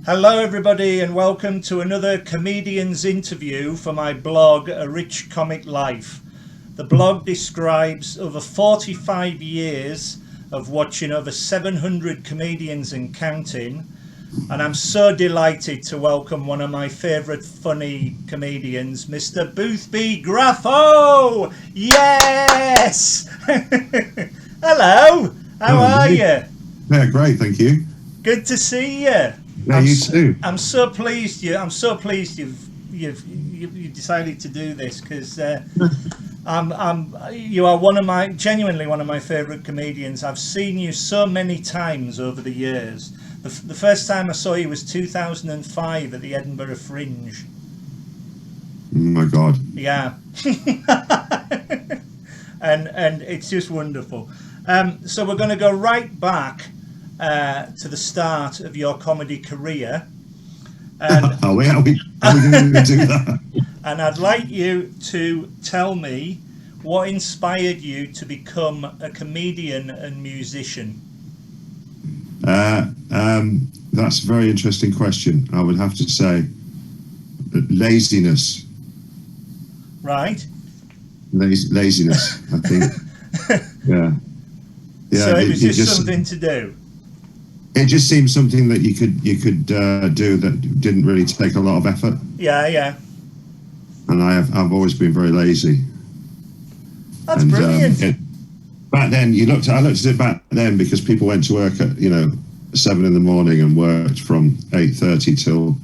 Hello everybody and welcome to another comedian's interview for my blog Arichcomiclife. The blog describes over 45 years of watching over 700 comedians and counting, and I'm so delighted to welcome one of my favourite funny comedians, Mr. Boothby Graffoe! Yes! Hello! How are you? Yeah, great, thank you. Good to see you. Yeah, you too. I'm so pleased you've decided to do this, because you are genuinely one of my favourite comedians. I've seen you so many times over the years. The first time I saw you was 2005 at the Edinburgh Fringe. Oh my God. Yeah. and it's just wonderful. So we're going to go right back to the start of your comedy career. And are we going to do that? And I'd like you to tell me what inspired you to become a comedian and musician. That's a very interesting question. I would have to say laziness. Right. Laziness, I think. Yeah. So it was just something to do. It just seemed something that you could do that didn't really take a lot of effort. Yeah. And I've always been very lazy. That's brilliant. Back then, I looked at it back then because people went to work at 7 in the morning and worked from 8:30 till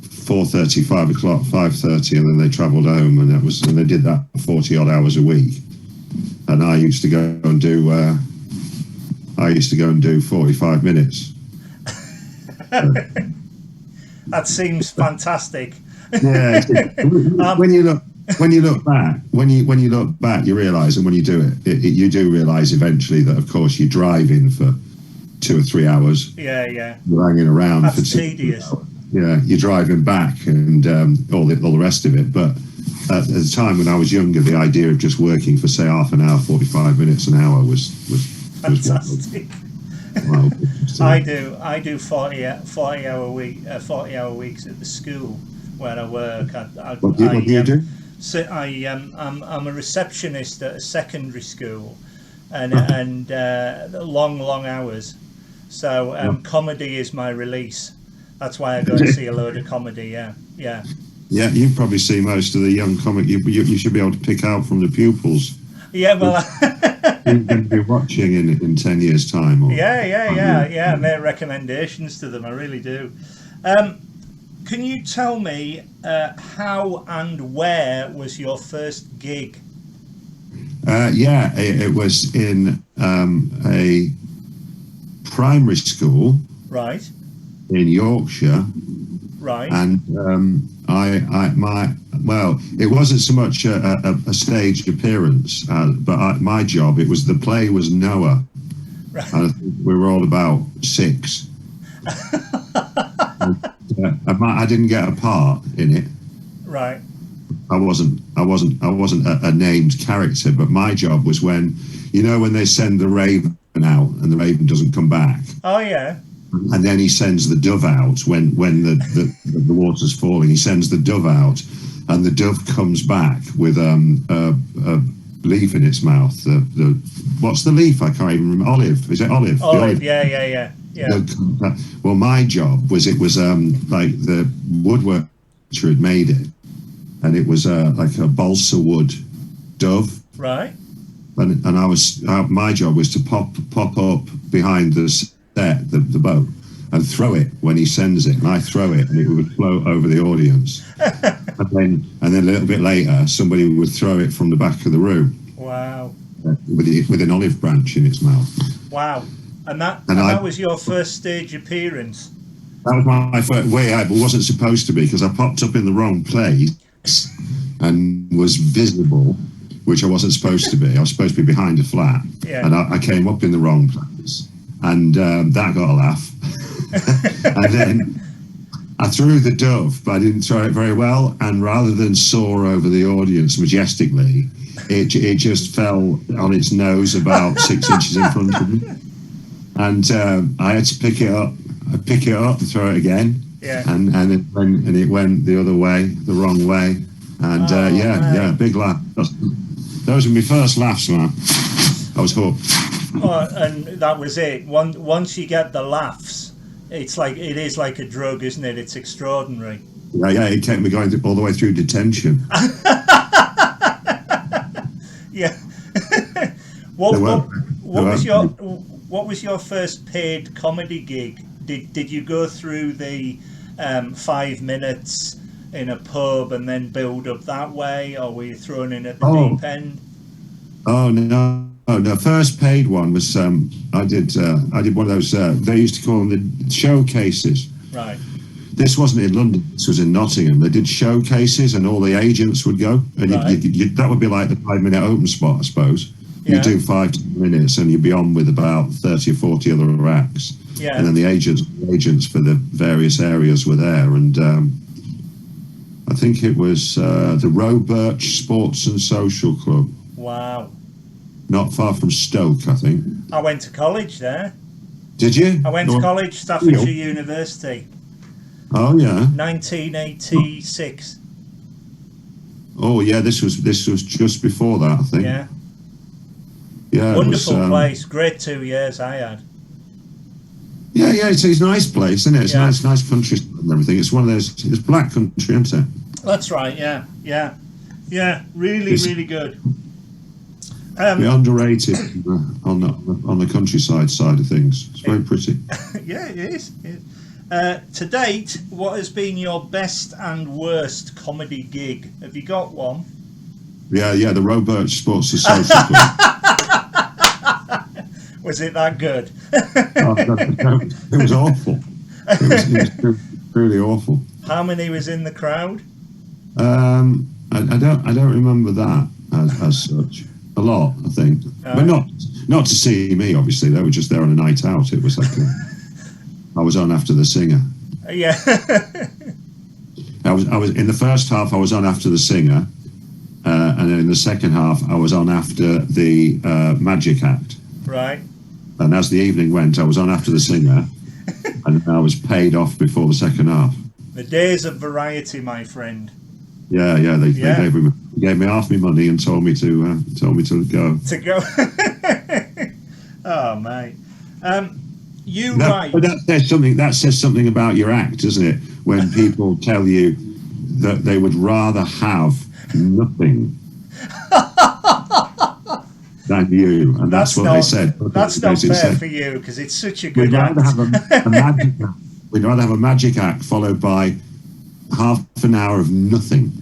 4:30, 5 o'clock, 5:30, and then they travelled home, and they did that 40 odd hours a week. And I used to go and do 45 minutes. That seems fantastic. Yeah. When you look back, you realise, and when you do it, you do realise eventually that, of course, you're driving for 2 or 3 hours. Yeah. You're hanging around. That's for 2 tedious. hours. Yeah, you're driving back and all the rest of it. But at the time when I was younger, the idea of just working for, say, half an hour, 45 minutes, an hour was fantastic. Well, I do 40-hour weeks at the school where I work. What do you do? So I'm a receptionist at a secondary school, and long hours. So comedy is my release. That's why I go and see a load of comedy. Yeah. Yeah, you probably see most of the young comic. You should be able to pick out from the pupils. Yeah, well, you're going to be watching in 10 years' time. Or, yeah. I make recommendations to them. I really do. Can you tell me how and where was your first gig? It was in a primary school. Right. In Yorkshire. Right. And it wasn't so much a staged appearance, but my job, the play was Noah. Right. And I think we were all about 6. I didn't get a part in it. Right. I wasn't a named character, but my job was when they send the raven out and the raven doesn't come back. Oh yeah. And then he sends the dove out when the water's falling. He sends the dove out, and the dove comes back with a leaf in its mouth. What's the leaf? I can't even remember. Olive. Is it olive? Olive. Yeah. Well, my job was like the woodworker had made it, and it was like a balsa wood dove. Right. And my job was to pop up behind the boat and throw it when he sends it, and I throw it and it would float over the audience. and then a little bit later somebody would throw it from the back of the room. Wow. With an olive branch in its mouth. Wow. And that was your first stage appearance? That was my first way. I wasn't supposed to be, because I popped up in the wrong place and was visible, which I wasn't supposed to be. I was supposed to be behind a flat. Yeah. And I came up in the wrong place. And that got a laugh. And then I threw the dove, but I didn't throw it very well. And rather than soar over the audience majestically, it just fell on its nose about 6 inches in front of me. And I had to pick it up I'd pick it up and throw it again. Yeah. And it went the other way, the wrong way. And big laugh. Those were my first laughs, man. I was hooked. Oh, and that was it. Once you get the laughs, it is like a drug, isn't it? It's extraordinary. Yeah, it kept me going all the way through detention. Yeah. What was your first paid comedy gig? Did you go through the 5 minutes in a pub and then build up that way, or were you thrown in at the deep end? Oh no! First paid one was I did one of those. They used to call them the showcases. Right. This wasn't in London. This was in Nottingham. They did showcases, and all the agents would go, and that would be like the 5 minute open spot, I suppose. Yeah. You do 5 to 10 minutes, and you'd be on with about 30 or 40 other acts. Yeah. And then the agents for the various areas were there, and I think it was the Roe Birch Sports and Social Club. Wow. Not far from Stoke, I think. I went to college there. Did you? I went to college, Staffordshire University. Oh yeah. 1986. Oh yeah, this was just before that, I think. Yeah. Yeah. Wonderful place. Great 2 years I had. Yeah, it's a nice place, isn't it? It's nice country and everything. It's one of those. It's black country, isn't it? That's right. Yeah. Really good. We're underrated on the countryside side of things. It's very pretty. Yeah, it is. To date, what has been your best and worst comedy gig? Have you got one? Yeah, the Roe Birch Sports and Social Club. Was it that good? It was awful. It was really awful. How many was in the crowd? I don't remember that as such. A lot, I think, but not to see me. Obviously, they were just there on a night out. It was like I was on after the singer. Yeah. I was in the first half. I was on after the singer, and then in the second half, I was on after the magic act. Right. And as the evening went, I was on after the singer, and I was paid off before the second half. The days of variety, my friend. Yeah. They gave me half my money and told me to go. To go. Oh, mate. But that says something about your act, doesn't it? When people tell you that they would rather have nothing than you, and that's what they said. That's not fair for you, because it's such a good act. We'd rather have a magic act followed by half an hour of nothing.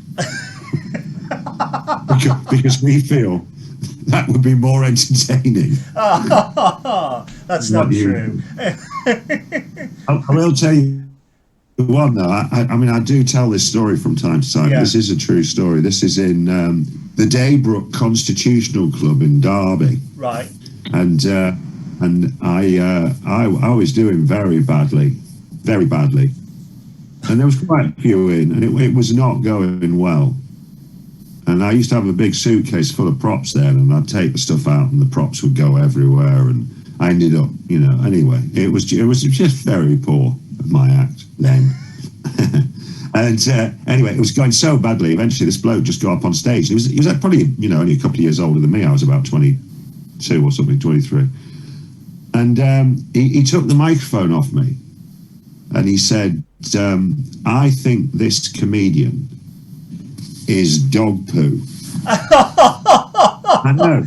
because we feel that would be more entertaining. That's not true. I will tell you one though. I mean, I do tell this story from time to time. Yeah. This is a true story. This is in the Daybrook Constitutional Club in Derby. Right. And I was doing very badly, and there was quite a few in, and it was not going well. And I used to have a big suitcase full of props then, and I'd take the stuff out, and the props would go everywhere. And I ended up, anyway, it was just very poor, my act then. And anyway, it was going so badly. Eventually, this bloke just got up on stage. He was probably, only a couple of years older than me. I was about 22 or something, 23. And he took the microphone off me, and he said, "I think this comedian is dog poo." I know.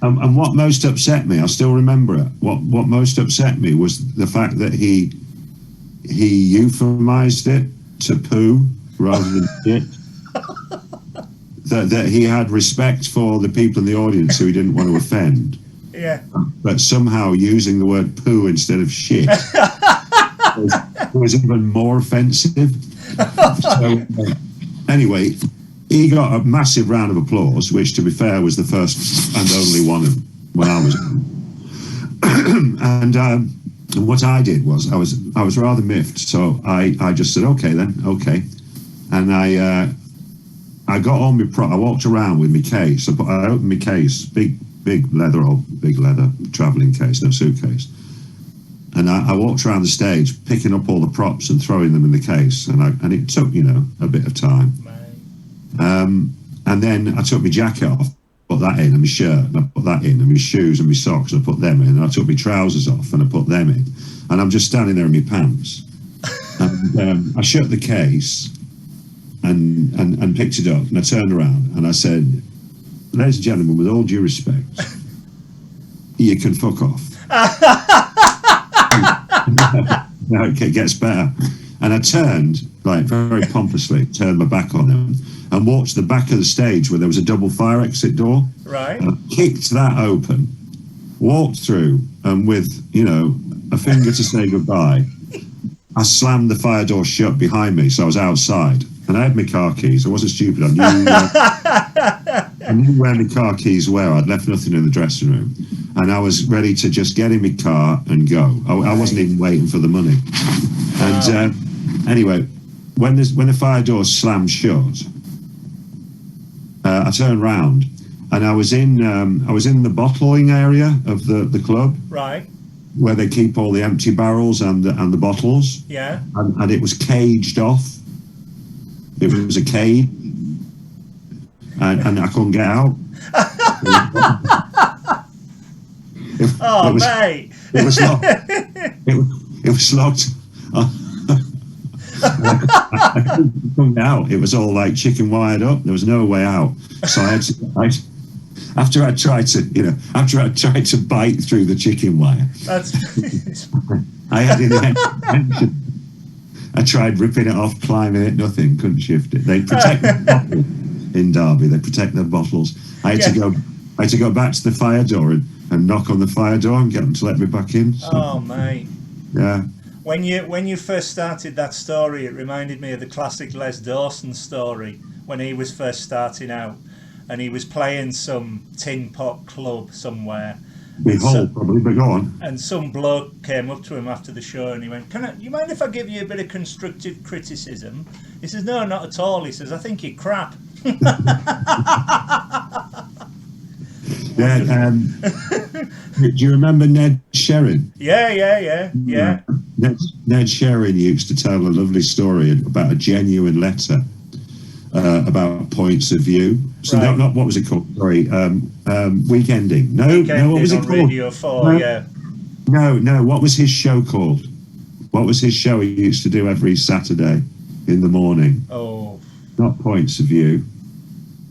And what most upset me, I still remember it. What most upset me was the fact that he euphemized it to poo rather than shit. That he had respect for the people in the audience who he didn't want to offend. Yeah. But somehow using the word poo instead of shit was even more offensive. So, anyway, he got a massive round of applause, which, to be fair, was the first and only one when I was on. And what I did was I was rather miffed, so I just said, okay, and I got on my I walked around with my case. I opened my case, big leather travelling case, no suitcase, and I walked around the stage, picking up all the props and throwing them in the case, and it took, you know, a bit of time. And then I took my jacket off, put that in, and my shirt, and I put that in, and my shoes and my socks, and I put them in, and I took my trousers off, and I put them in, and I'm just standing there in my pants. And I shut the case and picked it up, and I turned around and I said, "Ladies and gentlemen, with all due respect, you can fuck off." No, it gets better. And I turned, like, very pompously, turned my back on them, and walked to the back of the stage where there was a double fire exit door. Right. And I kicked that open, walked through, and with, you know, a finger to say goodbye, I slammed the fire door shut behind me, so I was outside. And I had my car keys. I wasn't stupid. I knew where my car keys were. I'd left nothing in the dressing room. And I was ready to just get in my car and go. I wasn't even waiting for the money. And anyway, when the fire door slammed shut, I turned round, and I was in the bottling area of the club. Right. Where they keep all the empty barrels and the bottles. Yeah. And it was caged off. It was a cage, and I couldn't get out. Mate! It was locked. It was locked. I couldn't get out. It was all like chicken wired up. There was no way out. So after I tried to bite through the chicken wire, I had intention. I tried ripping it off, climbing it, nothing, couldn't shift it. They protect the bottle in Derby. They protect their bottles. I had to go back to the fire door and knock on the fire door and get them to let me back in. So, oh, mate. Yeah. When you first started that story, it reminded me of the classic Les Dawson story when he was first starting out, and he was playing some tin pot club somewhere. Probably, but go on. And some bloke came up to him after the show and he went, you mind if I give you a bit of constructive criticism? He says, no, not at all. He says, I think you're crap. Yeah, do you remember Ned Sherrin? Yeah. Ned Sherrin used to tell a lovely story about a genuine letter about points of view. So right. not what was it called? Sorry, Weekending. No, what was it called? Radio 4, yeah. No. What was his show called? What was his show he used to do every Saturday in the morning? Oh. Not Points of View.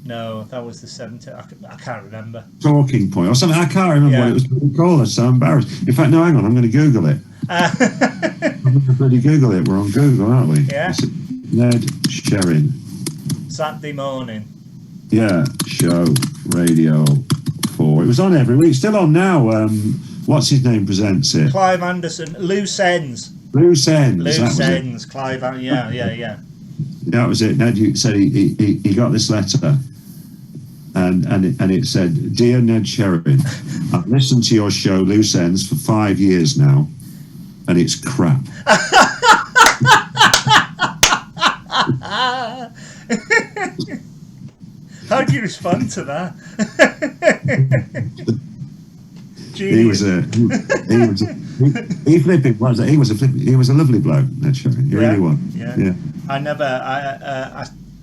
No, that was the 70s. I can't remember. Talking Point or something. I can't remember what it was called. I'm so embarrassed. In fact, no, hang on. I'm going to Google it. I'm going to bloody Google it. We're on Google, aren't we? Yeah. Ned Sherrin. Saturday morning. Yeah, show Radio 4. It was on every week. Still on now. What's his name presents it? Clive Anderson. Loose Ends. Clive. Yeah. That was it. Ned said he got this letter, and it said, "Dear Ned Sherrin, I've listened to your show Loose Ends for 5 years now, and it's crap." How do you respond to that? He was a lovely bloke, Ned Sherrin. He really was. Yeah.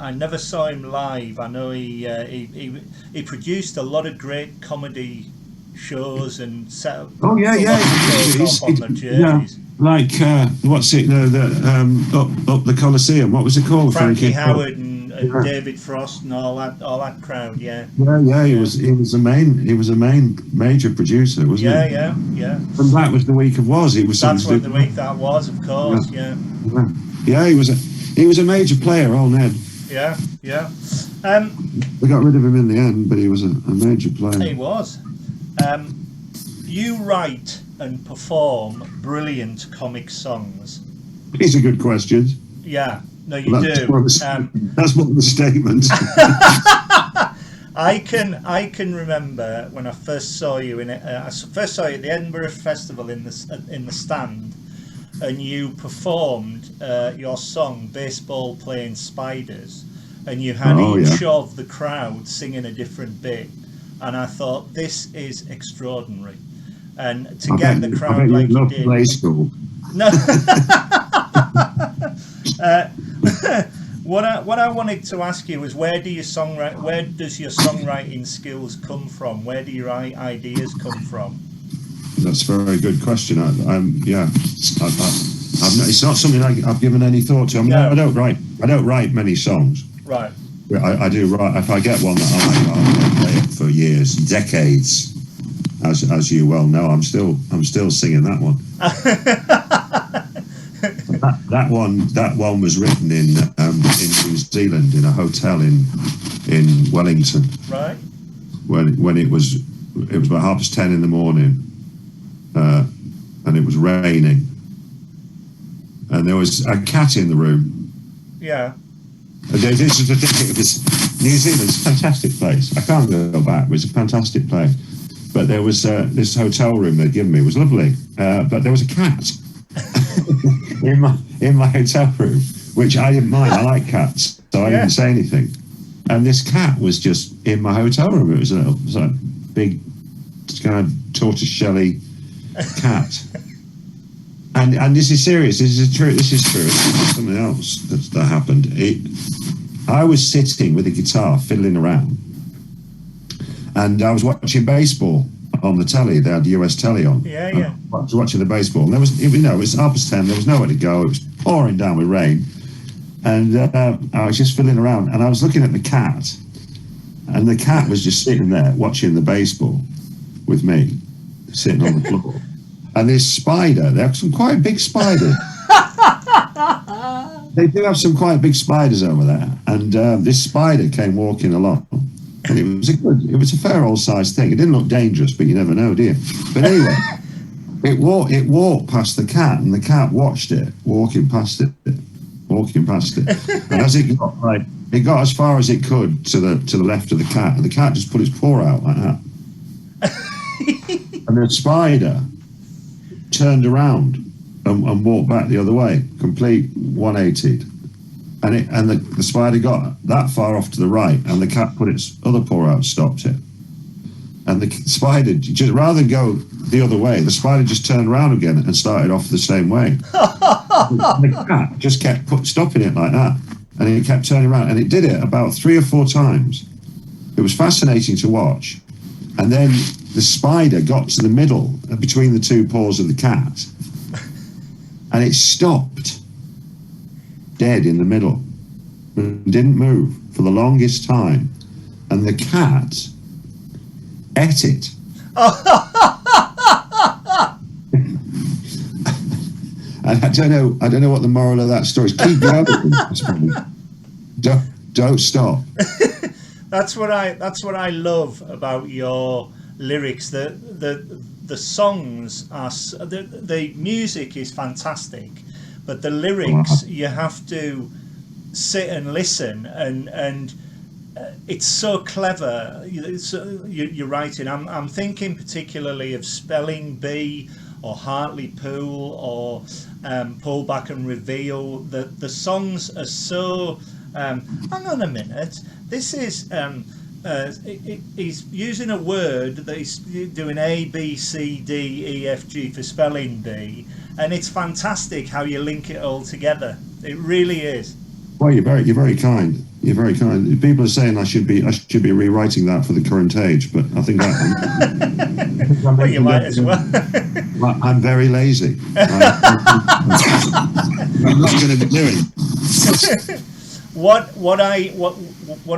I never saw him live. I know he produced a lot of great comedy shows and set up. Oh yeah. Like what's it? No, up the Coliseum. What was it called? Frankie Howard and David Frost and all that crowd. Yeah. He was a major producer, wasn't he? Yeah. And that was the week of Was. That's what the week that was, of course. Yeah. He was a major player, old Ned. Yeah. We got rid of him in the end, but he was a major player. He was. You write and perform brilliant comic songs. These are good questions. Yeah, no, you do. That's one of the statements. I can remember when I first saw you at the Edinburgh Festival in the stand, and you performed your song "Baseball Playing Spiders," and you had each of the crowd singing a different bit, and I thought, this is extraordinary. and to get the crowd I bet like you you love did. play school. No. What I wanted to ask you was, where does your songwriting skills come from? Where do your ideas come from? That's a very good question. It's not something I've given any thought to. I mean, No. I don't write many songs. Right. I do write. If I get one that I like, I'll play it for years, decades. As you well know, I'm still singing that one. that one was written in New Zealand, in a hotel in Wellington. Right. When it was about 10:30 in the morning, and it was raining, and there was a cat in the room. Yeah. This is the thing. It was New Zealand's a fantastic place. I can't go back. It was a fantastic place. But there was this hotel room they'd given me. It was lovely, but there was a cat in my hotel room, which I didn't mind. I like cats, so I didn't say anything. And this cat was just in my hotel room. It was a big, kind of tortoise-shelly cat. And this is serious. This is true. This is true. This is something else that happened. I was sitting with a guitar, fiddling around, and I was watching baseball on the telly. They had US telly on. Yeah. I was watching the baseball, and it was 10:30. There was nowhere to go. It was pouring down with rain, and I was just fiddling around, and I was looking at the cat, and the cat was just sitting there watching the baseball with me, sitting on the floor. And this spider, they have some quite big spiders. They do have some quite big spiders over there, and this spider came walking along. And it was a fair old sized thing. It didn't look dangerous, but you never know, do you? But anyway, it walked past the cat, and the cat watched it walking past it. And as it got as far as it could to the left of the cat, and the cat just put its paw out like that. And the spider turned around and walked back the other way, complete 180'd. And the spider got that far off to the right, and the cat put its other paw out and stopped it. And the spider, just rather than go the other way, the spider just turned around again and started off the same way. And the cat just kept stopping it like that, and it kept turning around, and it did it about 3 or 4 times. It was fascinating to watch. And then the spider got to the middle, between the 2 paws of the cat, and it stopped dead in the middle, and didn't move for the longest time, and the cat ate it. And I don't know what the moral of that story is. Keep going. Don't stop. That's what I love about your lyrics. The songs are, the music is fantastic, but the lyrics, you have to sit and listen, and it's so clever. You're writing. I'm thinking particularly of Spelling Bee, or Hartlepool, or Pull Back and Reveal. The songs are so. Hang on a minute. This is. He's using a word that he's doing A, B, C, D, E, F, G for Spelling Bee, and it's fantastic how you link it all together. It really is. Well, you're very kind. You're very kind. People are saying I should be rewriting that for the current age, but I think well, you might as well. I'm very lazy. I'm not going to be doing. What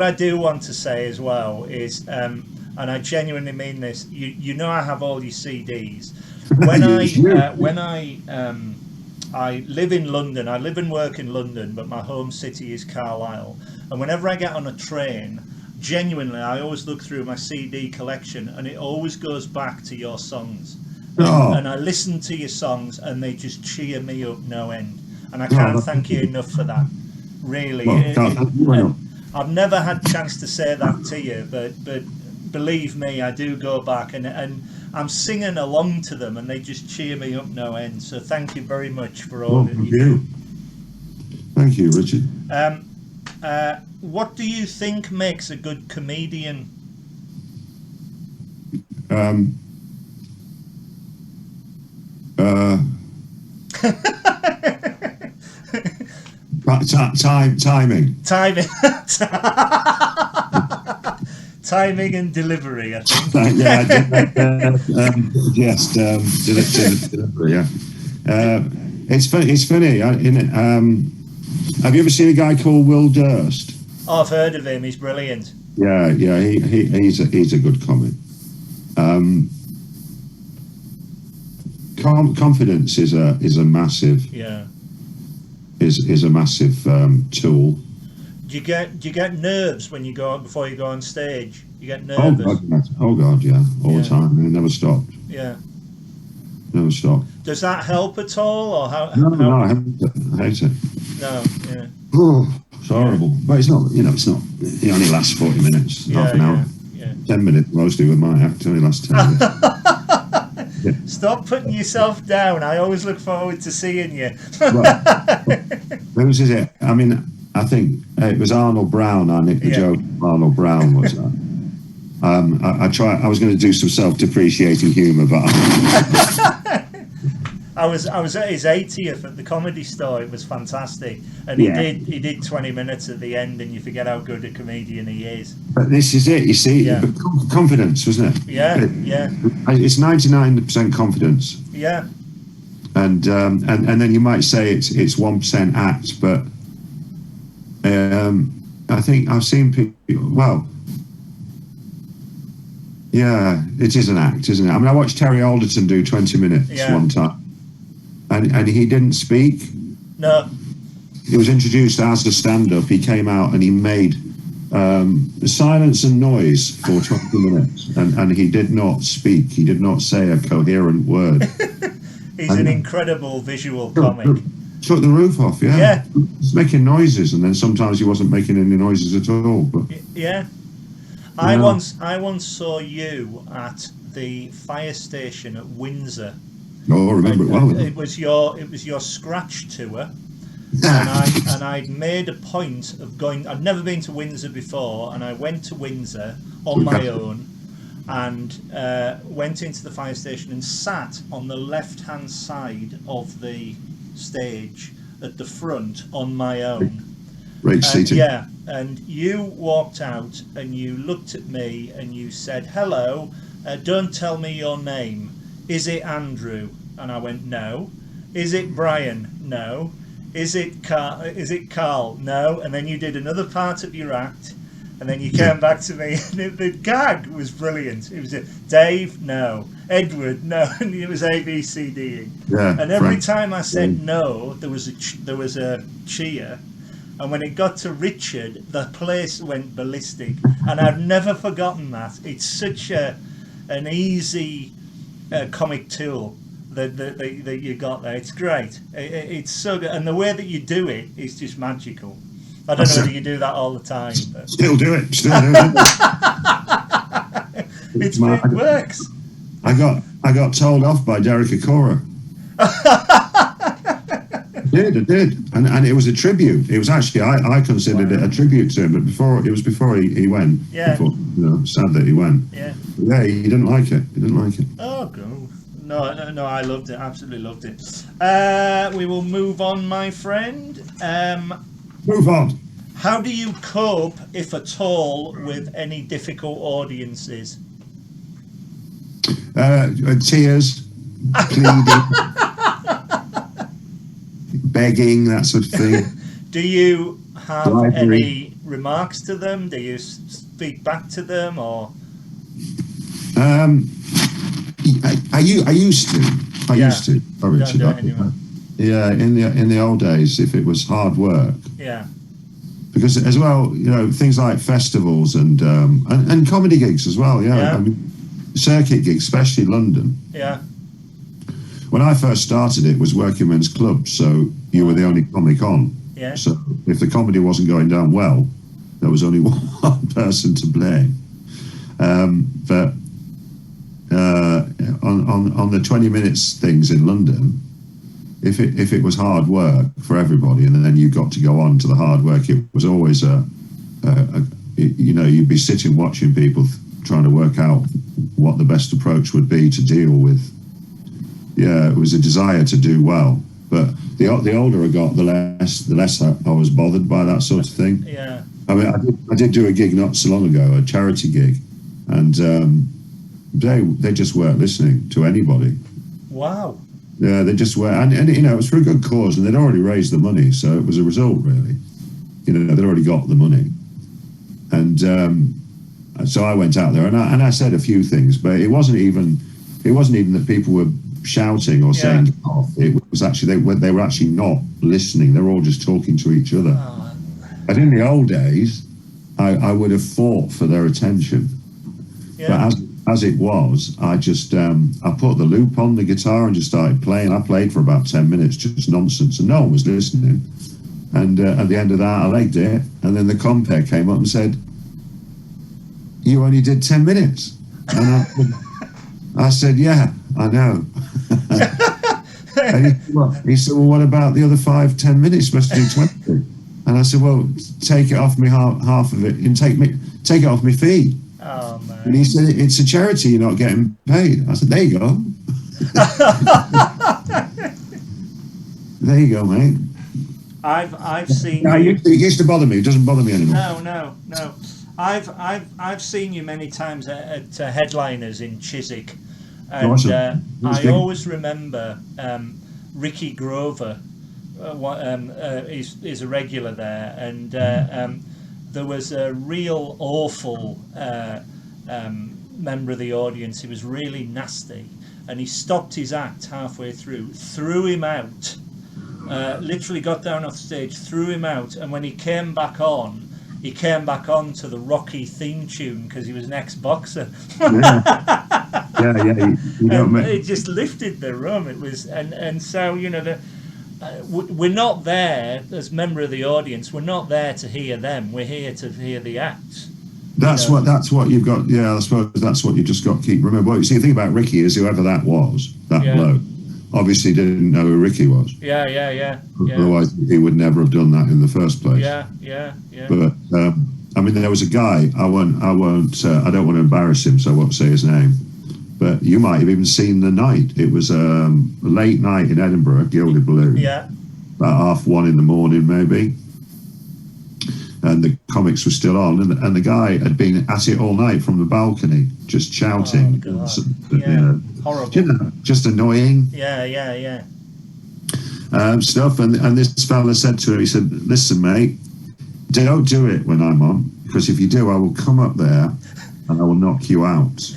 I do want to say as well is, and I genuinely mean this. You know, I have all your CDs. When I live in London. I live and work in London, but my home city is Carlisle. And whenever I get on a train, genuinely, I always look through my CD collection, and it always goes back to your songs. And I listen to your songs, and they just cheer me up no end. And I can't thank you enough for that. Really, I've never had a chance to say that to you, but believe me, I do go back, and I'm singing along to them, and they just cheer me up no end. So thank you very much for all that you do. Thank you, Richard. What do you think makes a good comedian? Timing. Timing and delivery, I think. Yes, delivery. Yeah, it's funny. It's funny. Have you ever seen a guy called Will Durst? Oh, I've heard of him. He's brilliant. Yeah. He's a good comic. Confidence is a massive is a massive tool. Do you get nerves when you go before you go on stage? You get nervous? Oh God, yeah, all the time. It never stopped. Yeah, never stopped. Does that help at all, or how? No, I hate it. No, yeah. Oh, it's horrible. But it's not. It's not. It only lasts 40 minutes, half an hour, 10 minutes mostly with my act. It only lasts 10 minutes. Stop putting yourself down. I always look forward to seeing you. Whose is it? I mean, I think it was Arnold Brown. I nicked the joke. Arnold Brown was that. I was going to do some self-depreciating humour, but I was at his 80th at the Comedy Store. It was fantastic, and he did 20 minutes at the end, and you forget how good a comedian he is. But this is it, you see. Confidence, wasn't it? Yeah. It's 99% confidence. Yeah. And then you might say it's 1% act, but I think I've seen people. Well, yeah, it is an act, isn't it? I mean, I watched Terry Alderton do 20 minutes one time, and he didn't speak. No. He was introduced as a stand-up. He came out and he made silence and noise for 20 minutes, and he did not speak. He did not say a coherent word. He's an incredible visual comic. Took the roof off, Yeah. He's making noises, and then sometimes he wasn't making any noises at all. But yeah. I once saw you at the fire station at Windsor. Oh, I remember it well. It was your scratch tour, and I'd made a point of going. I'd never been to Windsor before, and I went to Windsor on my own, and went into the fire station and sat on the left-hand side of the stage at the front on my own. Great seating. Yeah, and you walked out and you looked at me and you said, "Hello, don't tell me your name. Is it Andrew?" And I went, "No." "Is it Brian?" "No." Is it Carl?" "No." And then you did another part of your act, and then you came back to me, and the gag was brilliant. It was Dave, no. Edward, no. And it was ABCDing. Yeah. And every time I said no, there was a cheer. And when it got to Richard, the place went ballistic. And I've never forgotten that. It's such an easy comic tool that you got there. It's great. It's so good. And the way that you do it is just magical. I don't know whether you do that all the time. But. Still do it. It works. I got told off by Derek Acora. I did, and it was a tribute. It was actually I considered it a tribute to him, but before he went. Yeah. Before, sad that he went. Yeah. Yeah, he didn't like it. Oh, good. No, I loved it. Absolutely loved it. We will move on, my friend. Move on. How do you cope, if at all, with any difficult audiences? Tears, pleading, begging, that sort of thing. Do you have any remarks to them? Do you speak back to them, or? I used to. Don't do it anymore. Yeah, in the old days, if it was hard work. Yeah. Because as well, things like festivals and comedy gigs as well. Yeah. I mean, circuit gigs, especially London. Yeah. When I first started, it was working men's clubs, so you were the only comic on. Yeah. So if the comedy wasn't going down well, there was only one person to blame. But on the 20 minutes things in London, if it was hard work for everybody, and then you got to go on to the hard work, it was always you'd be sitting watching people trying to work out what the best approach would be to deal with it was a desire to do well. But the older I got, the less I was bothered by that sort of thing. Yeah. I mean, I did do a gig not so long ago, a charity gig, and they just weren't listening to anybody. Wow. Yeah, they just were, and you know, it was for a good cause, and they'd already raised the money, so it was a result, really. You know, they'd already got the money, and so I went out there and I said a few things, but it wasn't even that people were shouting or saying get off. It was actually they were actually not listening. They were all just talking to each other. Oh. And in the old days, I would have fought for their attention, but as it was, I just I put the loop on the guitar and just started playing. I played for about 10 minutes, just nonsense, and no one was listening. And at the end of that, I legged it, and then the compere came up and said, "You only did 10 minutes." And I said, "Yeah, I know." And he said, "Well, what about the other 5-10 minutes? You're supposed to do 20." And I said, "Well, take it off me half of it, and take it off my fee." Oh man! And he said, "It's a charity. You're not getting paid." I said, "There you go." There you go, mate. I've seen. No, it used to bother me. It doesn't bother me anymore. No. I've seen you many times at headliners in Chiswick, and Awesome. I always remember Ricky Grover. Is a regular there, and there was a real awful member of the audience. He was really nasty, and he stopped his act halfway through, threw him out. Literally got down off stage, threw him out, and when he came back on to the Rocky theme tune because he was an ex-boxer. It just lifted the room. It was, and so you know, we're not there as member of the audience. We're not there to hear them. We're here to hear the act. That's what you've got. Yeah, I suppose that's what you just got to keep. Remember, what you see, the thing about Ricky is whoever that was, that bloke, obviously didn't know who Ricky was. Yeah. Otherwise, he would never have done that in the first place. Yeah. But I mean, there was a guy. I don't want to embarrass him, so I won't say his name. But you might have even seen the night. It was a late night in Edinburgh, Gilded Balloon. Yeah. About 1:30 in the morning, maybe. And the comics were still on, and the guy had been at it all night from the balcony, just shouting. Oh, God. You know, horrible. You know, just annoying. Yeah. Stuff. And this fella said to him, he said, "Listen, mate, don't do it when I'm on, because if you do, I will come up there and I will knock you out."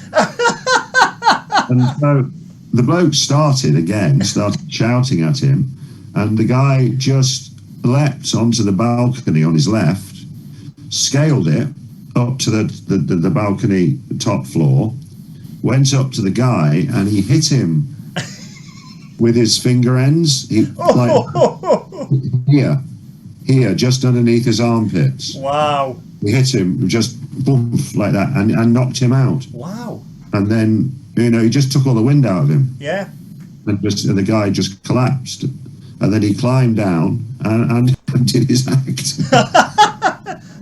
And so the bloke started shouting at him, and the guy just leapt onto the balcony on his left, scaled it up to the balcony top floor, went up to the guy, and he hit him with his finger ends. Here, just underneath his armpits. Wow. He hit him just boom, like that, and knocked him out. Wow. And then, you know, he just took all the wind out of him. Yeah. And the guy just collapsed. And then he climbed down and did his act.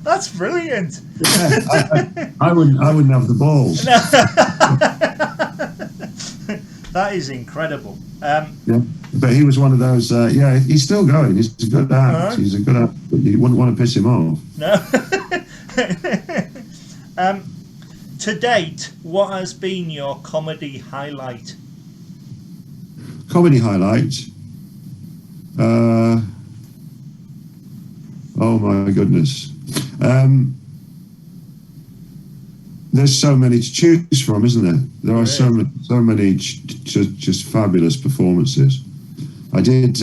That's brilliant. Yeah, I wouldn't have the balls. That is incredible. Yeah, but he was one of those. He's still going. He's a good act. He's a good act. But you wouldn't want to piss him off. No. To date, what has been your comedy highlight? Comedy highlight. Oh my goodness. There's so many to choose from, isn't there? There are so many just fabulous performances. I did.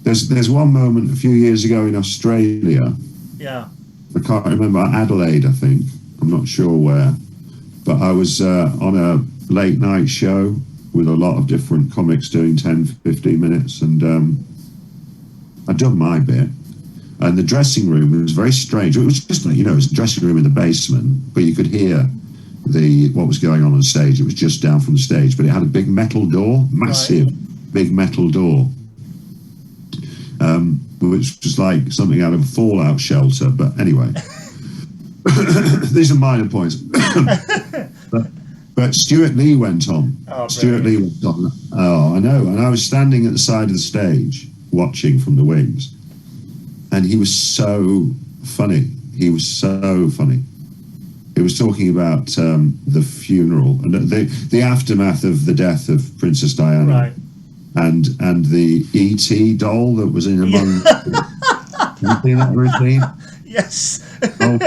There's one moment a few years ago in Australia. Yeah. I can't remember, Adelaide, I think. I'm not sure where, but I was on a late night show with a lot of different comics doing 10, 15 minutes, and I'd done my bit. And the dressing room was very strange. It was just like, you know, it was a dressing room in the basement, but you could hear what was going on stage. It was just down from the stage, but it had a big metal door, massive, big metal door, which was like something out of a fallout shelter. But anyway, these are minor points. but But Stuart Lee went on. Oh, Stuart Lee went on. Oh, I know. And I was standing at the side of the stage watching from the wings, and he was so funny. He was so funny. He was talking about the funeral and the aftermath of the death of Princess Diana, right. and the E.T. doll that was in among. Have you seen that routine? Yes. Oh,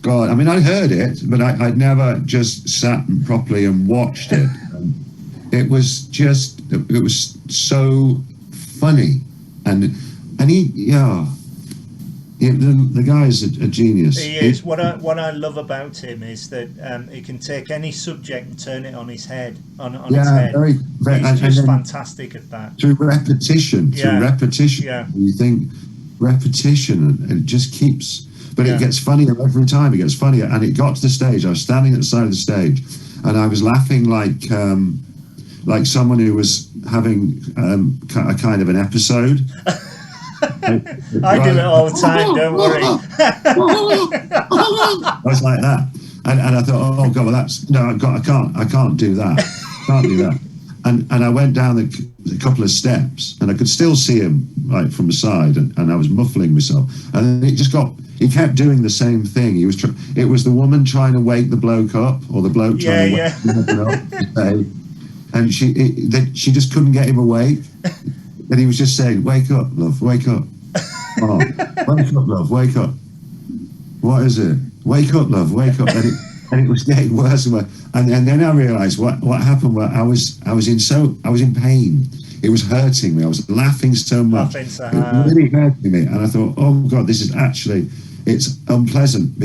God, I mean, I heard it, but I'd never just sat properly and watched it. It was so funny, and he, the guy is a genius. He is. What I love about him is that he can take any subject and turn it on his head. On his head. He's just fantastic at that. Through repetition, Yeah. You think repetition, and it just keeps. But Yeah. it gets funnier every time. It gets funnier, and it got to the stage. I was standing at the side of the stage, and I was laughing like someone who was having a kind of an episode. I do it all the time. Don't worry. I was like that, and I thought, oh God, well I can't do that. Can't do that. And I went down a couple of steps, and I could still see him like from the side, and I was muffling myself, and then he kept doing the same thing. It was the woman trying to wake the bloke up, or the bloke trying to wake him up, and she just couldn't get him awake, and he was just saying, "Wake up, love, wake up, oh, wake up, love, wake up. What is it? Wake up, love, wake up." And it was getting worse and worse. And then I realised what happened. Was I was in pain. It was hurting me. I was laughing so much. It was really hurting me. And I thought, oh God, it's unpleasant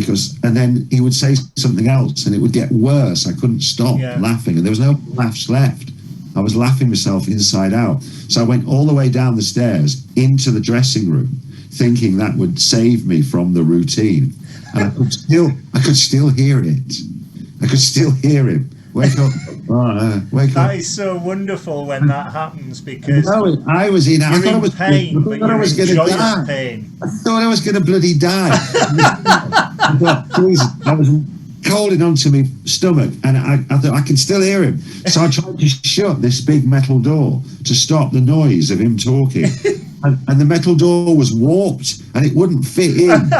and then he would say something else and it would get worse. I couldn't stop laughing, and there was no laughs left. I was laughing myself inside out. So I went all the way down the stairs into the dressing room, thinking that would save me from the routine. And I could still hear it. I could still hear him. Wake up, wake up. That is so wonderful when that happens, because I was in pain, but you're in joyous pain. I thought I was going to bloody die. I thought, Jesus, I was holding onto my stomach, and I thought I can still hear him. So I tried to shut this big metal door to stop the noise of him talking. And the metal door was warped and it wouldn't fit in.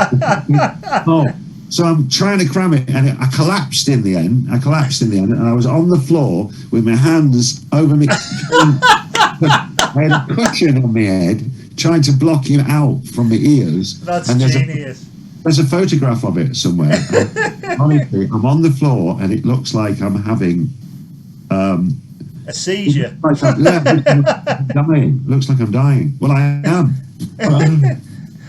So I'm trying to cram it, and I collapsed in the end. And I was on the floor with my hands over me. I had a cushion on my head, trying to block him out from the ears. That's genius. There's a photograph of it somewhere. Honestly, I'm on the floor, and it looks like I'm having a seizure. I'm dying. Looks like I'm dying. Well, I am.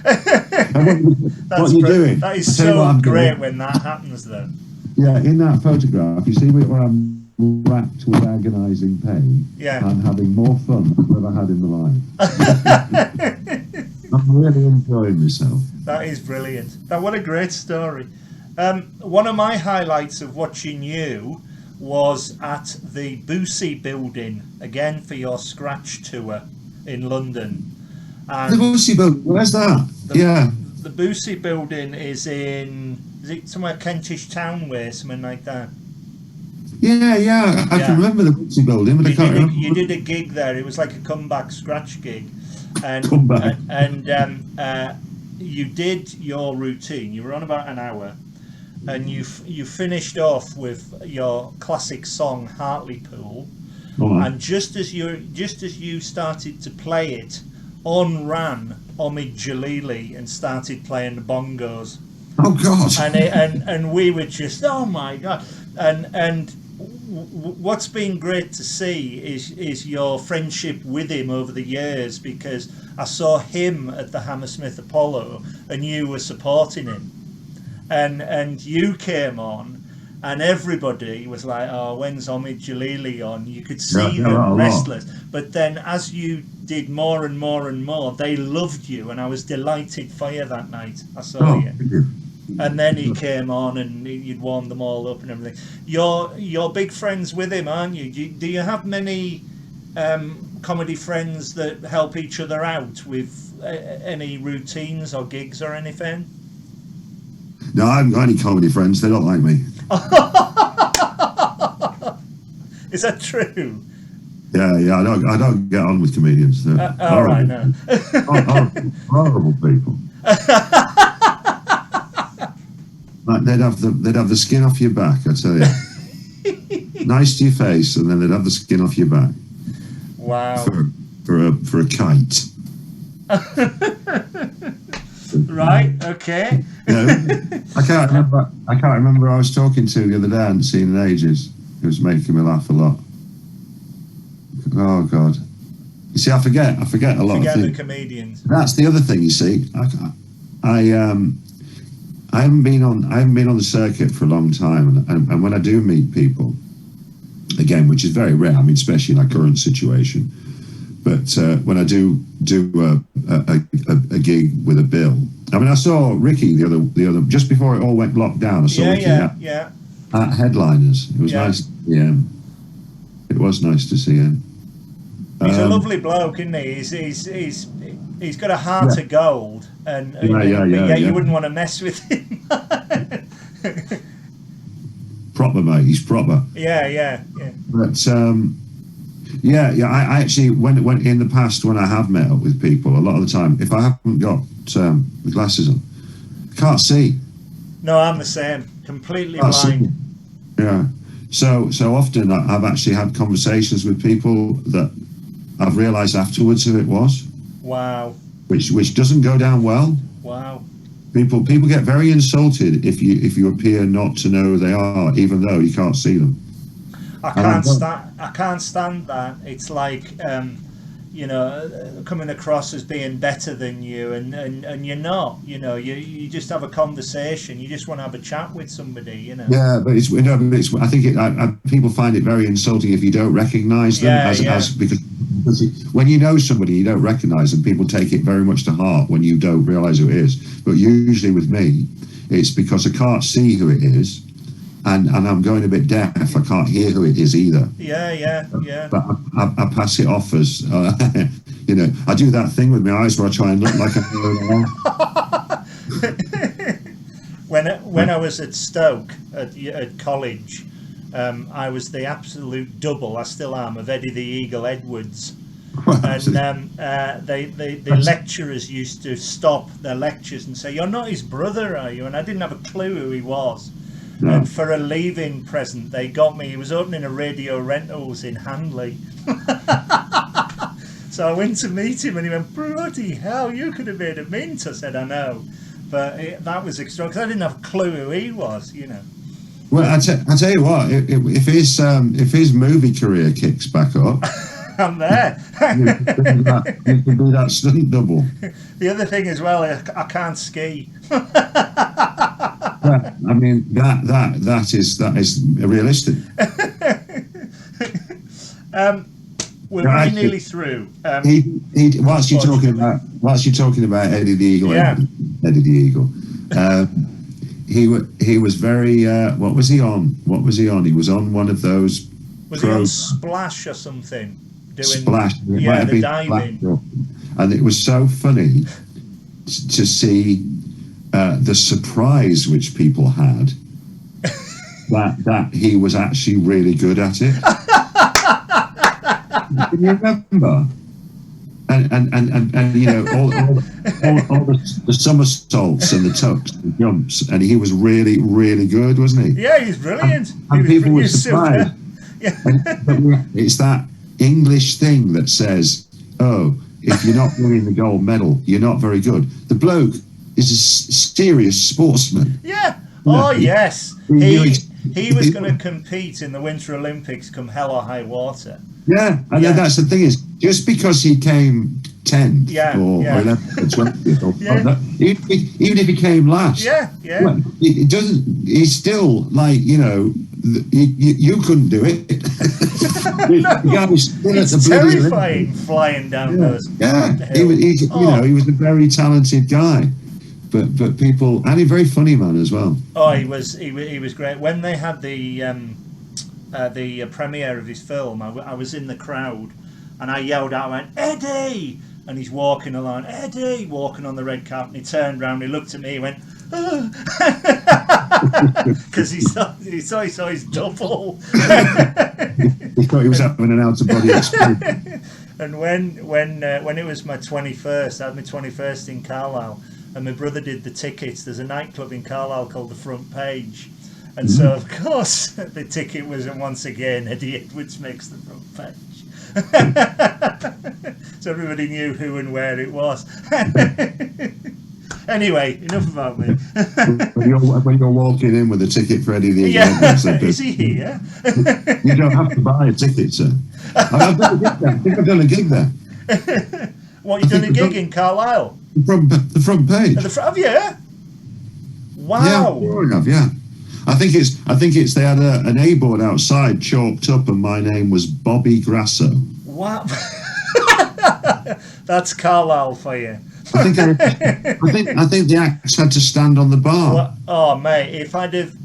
What are you doing? That is so great when that happens, though. Yeah, in that photograph, you see where I'm racked with agonising pain. Yeah. I'm having more fun than I've ever had in my life. I'm really enjoying myself. That is brilliant. What a great story. One of my highlights of watching you was at the Boothby building, again for your scratch tour in London. And the Boothby building, where's that? The Boothby building is it somewhere Kentish Town way, something like that? Yeah, I can remember the Boothby building, but I can't remember. You did a gig there. It was like a comeback scratch gig. And you did your routine. You were on about an hour, and you finished off with your classic song Hartlepool. And just as you started to play it, on ran Omid Jalili and started playing the bongos. Oh God! And we were just, oh my God! And what's been great to see is your friendship with him over the years, because I saw him at the Hammersmith Apollo and you were supporting him, and you came on and everybody was like, oh, when's Omid Jalili on? You could see them restless, but then as you did more and more and more, they loved you, and I was delighted for you that night. I saw you. Thank you. And then he came on and you'd warmed them all up and everything. You're big friends with him, aren't you? Do you have many comedy friends that help each other out with any routines or gigs or anything? No, I haven't got any comedy friends. They don't like me. Is that true? Yeah. I don't get on with comedians. They're All right, no. horrible people. Like they'd have the skin off your back, I tell you. Nice to your face, and then they'd have the skin off your back. Wow. For a kite. Right. Okay. I can't remember who I was talking to the other day. I hadn't seen in ages. It was making me laugh a lot. Oh God! You see, I forget a lot of things. The comedians. That's the other thing. You see, I haven't been on the circuit for a long time, and when I do meet people, again, which is very rare. I mean, especially in our current situation. But when I do a gig with a bill, I mean, I saw Ricky the other just before it all went locked down. I saw Ricky at Headliners. It was nice to see him. It was nice to see him. He's a lovely bloke, isn't he? He's got a heart of gold, and you wouldn't want to mess with him. Proper, mate. He's proper. Yeah. But I actually when in the past when I have met up with people, a lot of the time, if I haven't got the glasses on, I can't see. No, I'm the same. Completely blind. Yeah. So often I've actually had conversations with people that I've realised afterwards who it was. Wow. Which doesn't go down well. Wow. People get very insulted if you appear not to know who they are, even though you can't see them. I can't stand that. It's like coming across as being better than you, and you're not. You just have a conversation. You just want to have a chat with somebody. Yeah, but I think people find it very insulting if you don't recognise them because when you know somebody you don't recognise them, people take it very much to heart when you don't realise who it is. But usually with me, it's because I can't see who it is. And I'm going a bit deaf. I can't hear who it is either. Yeah. But I pass it off as, I do that thing with my eyes where I try and look like When I was at Stoke at college, I was the absolute double. I still am of Eddie the Eagle Edwards. And the lecturers used to stop their lectures and say, "You're not his brother, are you?" And I didn't have a clue who he was. No. And for a leaving present, they got me. He was opening a Radio Rentals in Hanley. So I went to meet him, and he went, "Bloody hell, you could have made a mint." I said, "I know," but that was extra because I didn't have a clue who he was. Well, I tell you what, if his movie career kicks back up, I'm there. you can do that stunt double. The other thing as well, I can't ski. Yeah, I mean that is realistic. We're very nearly through. Whilst you're talking about Eddie the Eagle, Eddie the Eagle, he was very. What was he on? He was on one of those. Was he on Splash or something? Splash. The diving. And it was so funny to see the surprise which people had that he was actually really good at it. Can you remember? And all the somersaults and the tucks and jumps, and he was really, really good, wasn't he? Yeah, he's brilliant. And people were surprised. It's that English thing that says, "Oh, if you're not winning the gold medal, you're not very good." The bloke is a serious sportsman. Yeah. Oh, yes. He was going to compete in the Winter Olympics come hell or high water. Yeah, and that's the thing is, just because he came 10th or 11th or 20th, even if he came last, well, it doesn't. He's still like you couldn't do it. It's terrifying flying down those. Yeah, he was a very talented guy. But people, and he's a very funny man as well. Oh, he was great. When they had the premiere of his film, I was in the crowd, and I yelled out, I went, "Eddie!" And he's walking along, "Eddie!" walking on the red carpet. And he turned round, he looked at me, he went, because he saw his double. He thought he was having an out-of-body experience. And when it was my 21st, I had my 21st in Carlisle, and my brother did the tickets. There's a nightclub in Carlisle called the Front Page, and so of course the ticket was, and once again Eddie Edwards makes the front page. So everybody knew who and where it was. Anyway, enough about me. when you're walking in with a ticket for Eddie the Edwards, is he here? You don't have to buy a ticket, sir. I've done a gig there. I think I've done a gig there. What, you done a gig in Carlisle? From the Front Page. Have you? Wow. Yeah. I think it's they had an A board outside chalked up, and my name was Bobby Graffoe. Wow. That's Carlisle for you. I think the acts had to stand on the bar. Well, oh mate, if I'd have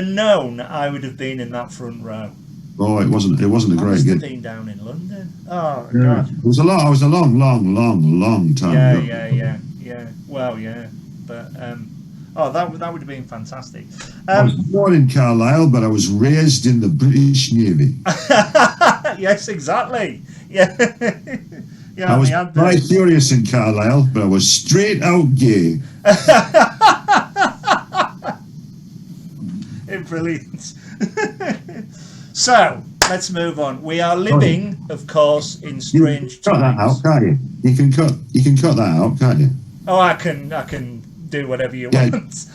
known, I would have been in that front row. Oh, it wasn't a great gig. I must have been down in London. Oh yeah. God. It was a long time ago. Yeah. Well, yeah, but that would have been fantastic. I was born in Carlisle, but I was raised in the British Navy. Yes, exactly. Yeah. Yeah, I was quite furious in Carlisle, but I was straight out gay. Brilliant. So let's move on. We are living, of course, in strange times. Cut that out, can't you? You can cut that out, can't you? Oh, I can do whatever you want.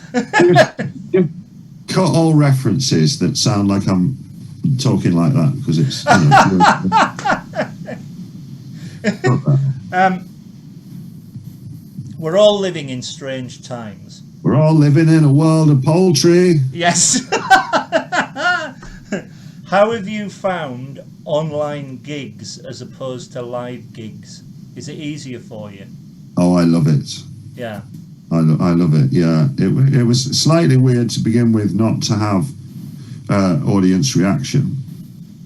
Just cut all references that sound like I'm talking like that, because it's. We're all living in strange times. We're all living in a world of poultry. Yes. How have you found online gigs as opposed to live gigs? Is it easier for you? Oh, I love it. Yeah. I love it. Yeah, it was slightly weird to begin with not to have audience reaction,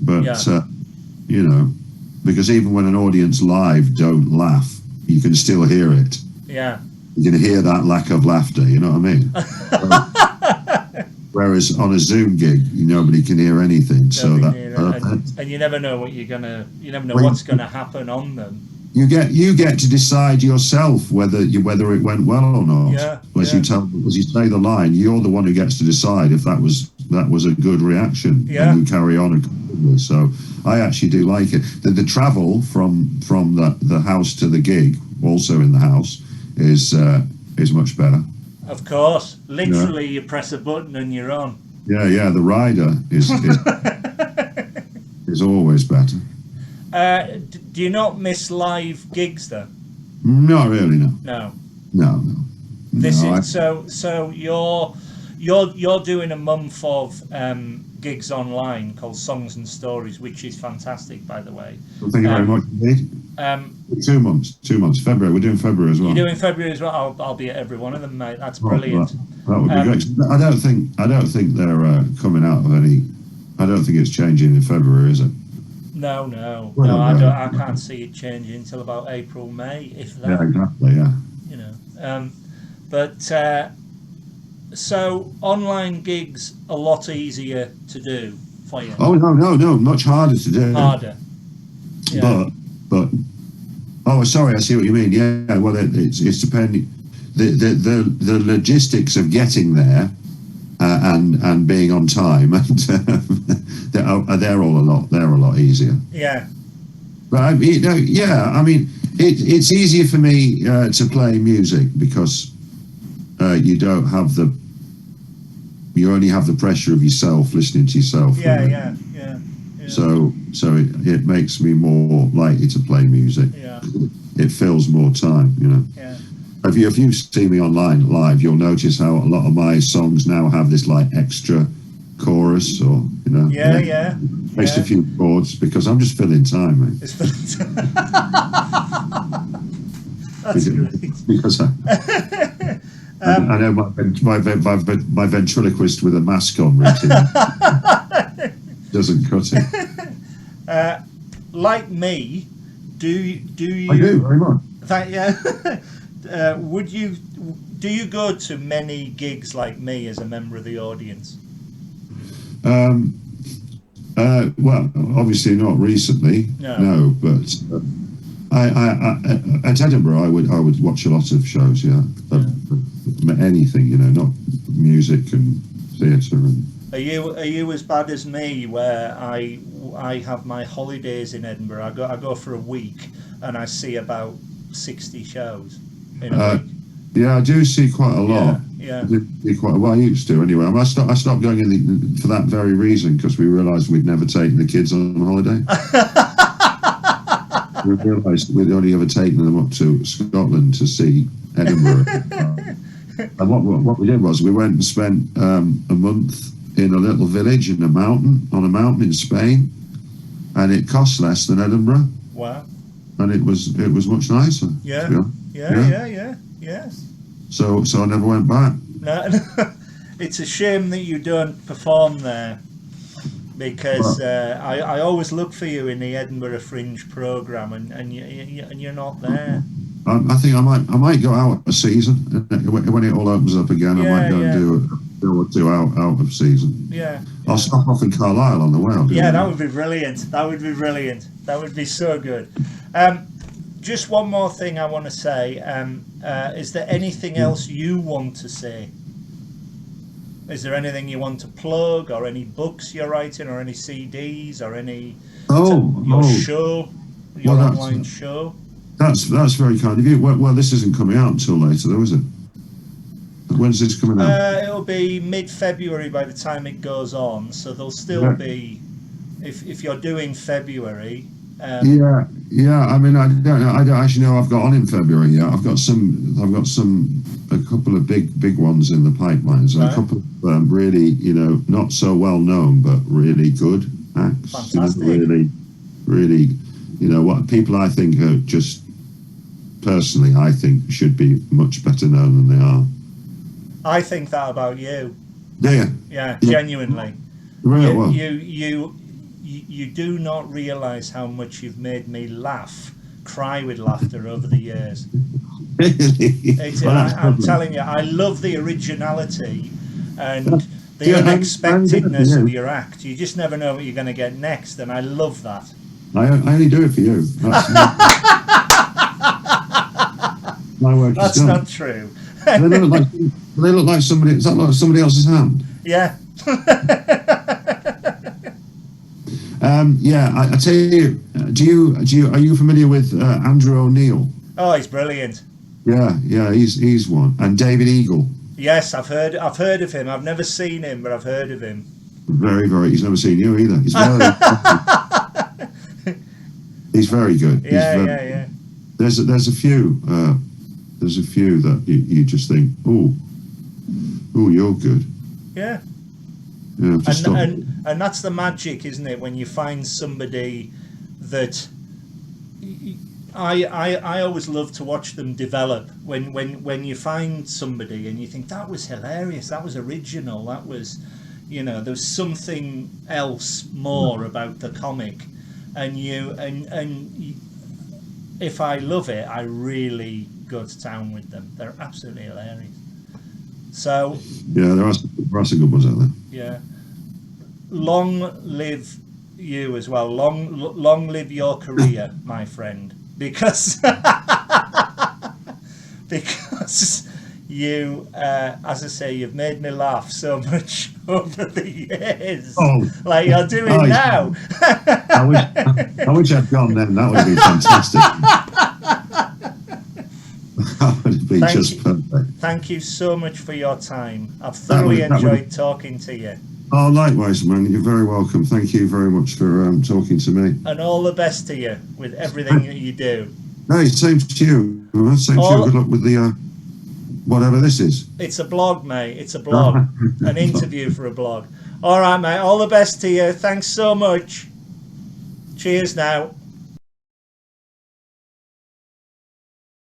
but because even when an audience live don't laugh, you can still hear it. Yeah. You can hear that lack of laughter, you know what I mean? Whereas on a Zoom gig, nobody can hear anything. And you never know you never know what's gonna happen on them. You get to decide yourself whether it went well or not. Yeah. As you say the line, you're the one who gets to decide if that was a good reaction. Yeah. And you carry on accordingly. So I actually do like it. The travel from the house to the gig, also in the house, is much better. Of course. Literally, you press a button and you're on. Yeah. The rider is is always better. Do you not miss live gigs though? Not really, no. No. So you're doing a month of gigs online called Songs and Stories, which is fantastic, by the way. Well, thank you very much indeed. 2 months. February. We're doing February as well. You're doing February as well. I'll be at every one of them, mate. That's brilliant. That would be great. I don't think they're coming out of any. I don't think it's changing in February, is it? No. I can't see it changing until about April, May, if that. Yeah, exactly. Yeah. You know, so online gigs a lot easier to do for you. Oh no, much harder to do. Harder. Yeah. But sorry, I see what you mean. Yeah, well, it's depending. The logistics of getting there and being on time, and they're a lot easier. Yeah. But it's easier for me to play music because you only have the pressure of yourself listening to yourself. Yeah. So it makes me more likely to play music. Yeah. It fills more time, you know. Yeah. If you see me online live, you'll notice how a lot of my songs now have this like extra chorus, or extra few chords, because I'm just filling time, mate. It's filling time. That's great. Because I know my ventriloquist with a mask on routine doesn't cut it. Like me, do you? I do very much. Do you go to many gigs like me as a member of the audience? Well, obviously not recently, no, but at Edinburgh, I would watch a lot of shows, yeah. Anything, you know, not music and theatre. And Are you as bad as me, where I have my holidays in Edinburgh? I go for a week and I see about 60 shows in a week. Yeah, I do see quite a lot. Yeah. I do see quite well. I used to anyway. I stopped going for that very reason, because we realised we'd never taken the kids on holiday. We realised we'd only ever taken them up to Scotland to see Edinburgh. And what we did was we went and spent a month in a little village on a mountain in Spain, and it cost less than Edinburgh. Wow. And it was much nicer. Yes. So I never went back. No, it's a shame that you don't perform there, because I always look for you in the Edinburgh Fringe programme, and you're not there. I think I might go out a season when it all opens up again. I might go and do a two out of season. I'll stop off in Carlisle on the way. That would be brilliant. That would be so good. Just one more thing I want to say. Is there anything else you want to say? Is there anything you want to plug, or any books you're writing, or any CDs, or any show, your online show? That's very kind of you. Well, this isn't coming out until later, though, is it? When's this coming out? It'll be mid-February by the time it goes on, so there'll still be. If you're doing February. I mean, I don't actually know. I've got on in February. Yeah, I've got a couple of big ones in the pipelines, and a couple of really, you know, not so well known but really good acts. Fantastic. You know, really, you know, what people I think are just personally, I think should be much better known than they are. I think that about you. Yeah, Genuinely. Right, you do not realise how much you've made me cry with laughter over the years. Really? I'm telling you, I love the originality and the unexpectedness of your act. You just never know what you're going to get next, and I love that. I only do it for you. My work That's is done. not true. They look like somebody. Is that like somebody else's hand? Yeah. I tell you. Are you familiar with Andrew O'Neill? Oh, he's brilliant. Yeah, he's one. And David Eagle. Yes, I've heard of him. I've never seen him, but I've heard of him. Very, very. He's never seen you either. He's very. He's very good. Yeah. There's a few that you just think, oh, you're good. Yeah. Yeah. And that's the magic, isn't it? When you find somebody that I always love to watch them develop. When you find somebody and you think that was hilarious, that was original, that was, you know, there's something else more about the comic, and if I love it, I really go to town with them. They're absolutely hilarious. So yeah, there are some good ones out there. Yeah. Long live you as well. Long live your career, my friend. Because you, as I say, you've made me laugh so much over the years. Like you're doing now. I wish I'd gone then. That would be fantastic. That would be just perfect. Thank you so much for your time. I've thoroughly enjoyed talking to you. Oh, likewise, man. You're very welcome. Thank you very much for talking to me. And all the best to you with everything that you do. No, same to you. Same to you. Good luck with the whatever this is. It's a blog, mate. It's a blog. An interview for a blog. All right, mate. All the best to you. Thanks so much. Cheers now.